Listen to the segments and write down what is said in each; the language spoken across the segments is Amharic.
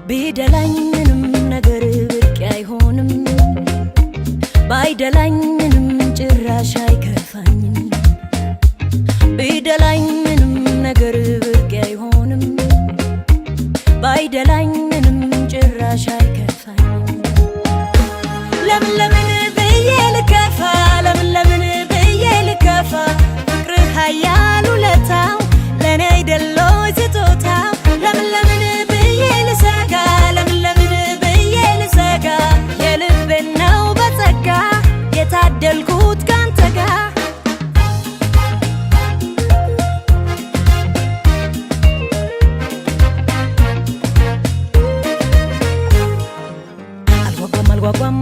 ቢደላኝ ምንም ነገር ብርቅ አይሆንም ባይደላኝ ምንም ጭራሽ አይከፋኝም ቢደላኝ ምንም ነገር ብርቅ አይሆንም ባይደላኝ ምንም ጭራሽ አይከፋኝም ለምን ብዬ ልከፋ ለምን ብዬ ልከፋ ፍቅር ኃያል ውለታው ለኔ አይደለው ስጦታው ለምን ብዬ ልሰጋ ለምን ብዬ ልሰጋ የልቤ ነው በጸጋ የታደልኩት ካንተ ጋር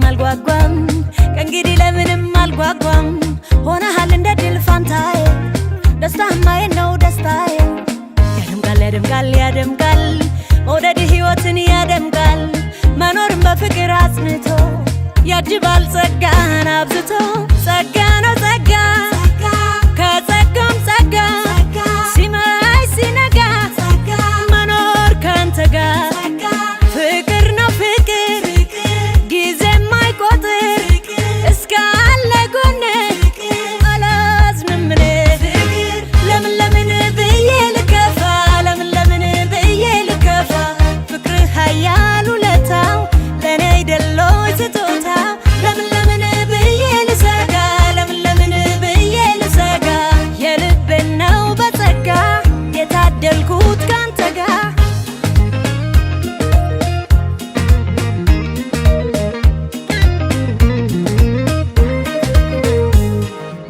አልጓጓም ከእንግዲህ ለምንም አልጓጓም ሆነሃል እንደ ድል ፋንታዬ ደስታማዬ ነው ደስታዬ ያደምቃል መውደድ ሕይወትን ያደምቃል መኖርን በፍቅር አጽንቶ ያጅባል ጸጋን አብዝቶ ጸጋ ነው ጸጋ ከጸጋም ጸጋ ሲመሽ ሲነጋ መኖር ካንተ ጋር ፍቅር ነው ፍቅር ጊዜ የማይቆጥር እስካለ ጎኔ አላዝንም እኔ ለምን ብዬ ልከፋ ለምን ብዬ ልከፋ ፍቅር ኃያል ውለታው ለኔ አይደለው ስጦታው ለምን ብዬ ልሰጋ ለምን ብዬ ልሰጋ የልቤ ነው በጸጋ የታደልኩት ካንተ ጋር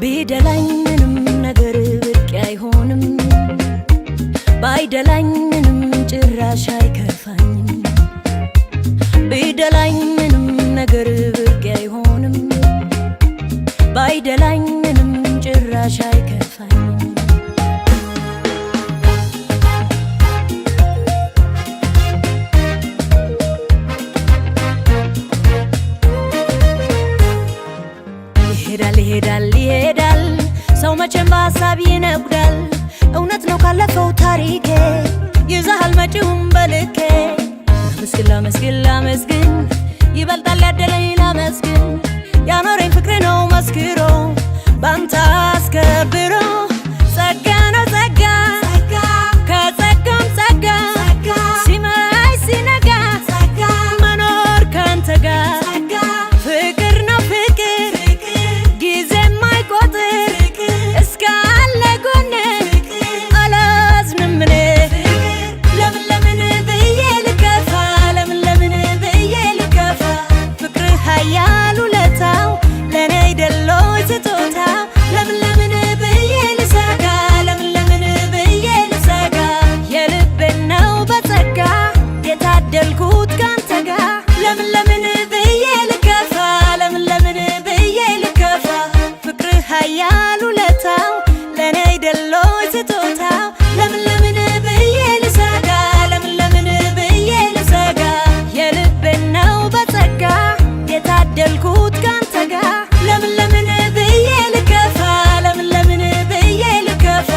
ቢደላኝ ምንም ነገር ብርቅ አይሆንም ባይደላኝ ምንም ጭራሽ አይከፋኝም ቢደላኝ ምንም ነገር ብርቅ አይሆንም ባይደላኝ ምንም ጭራሽ አይከፋኝም ይሄዳል ሰው መቼም በሐሳብ ይነጉዳል እውነት ነው ካለፈው ታሪኬ ይዛሃል መጪውን በልኬ ላመስግን ይበልጣል ያደለኝ ላመስግን ያኖረኝ ፍቅሬ ነው መስክሮ ባንተ አስከብሮ ጸጋ ነው ጸጋ ከጸጋም ጸጋ ሲመሽ ሲነጋ መኖር ካንተ ጋር ፍቅር ነው ፍቅር ጊዜ የማይቆጥር እስካለ ጎኔ አላዝንም እኔ ለምን ብዬ ልከፋ ለምን ብዬ ልከፋ ፍቅር ኃያል ውለታው ለኔ አይደለው ስጦታው ለምን ብዬ ልሰጋ ለምን ብዬ ልሰጋ የልቤ ነው በጸጋ የታደልኩት ካንተ ጋር ለምን ብዬ ልከፋ ለምን ብዬ ልከፋ ፍቅር ኃያል ውለታው ለኔ አይደለው ስጦታው ለምን ብዬ ልሰጋ ለምን ብዬ ልሰጋ የልቤ ነው በጸጋ የታደልኩት ካንተ ጋር ለምን ብዬ ልከፋ ለምን ብዬ ልከፋ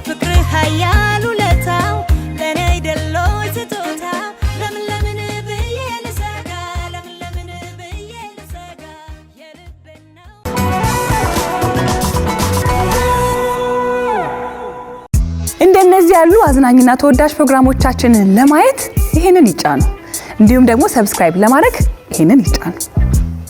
ፍቅር ኃያል ውለታው ለኔ አይደለው ስጦታው ለምን ብዬ ልሰጋ ለምን ብዬ ልሰጋ የልቤ ነው እንደነዚህ ያሉ አዝናኝና ተወዳጅ ፕሮግራሞቻችንን ለማየት ይሄንን ይጫኑ እንዲሁም ደግሞ ሰብስክራይብ ለማድረግ ይሄንን ይጫኑ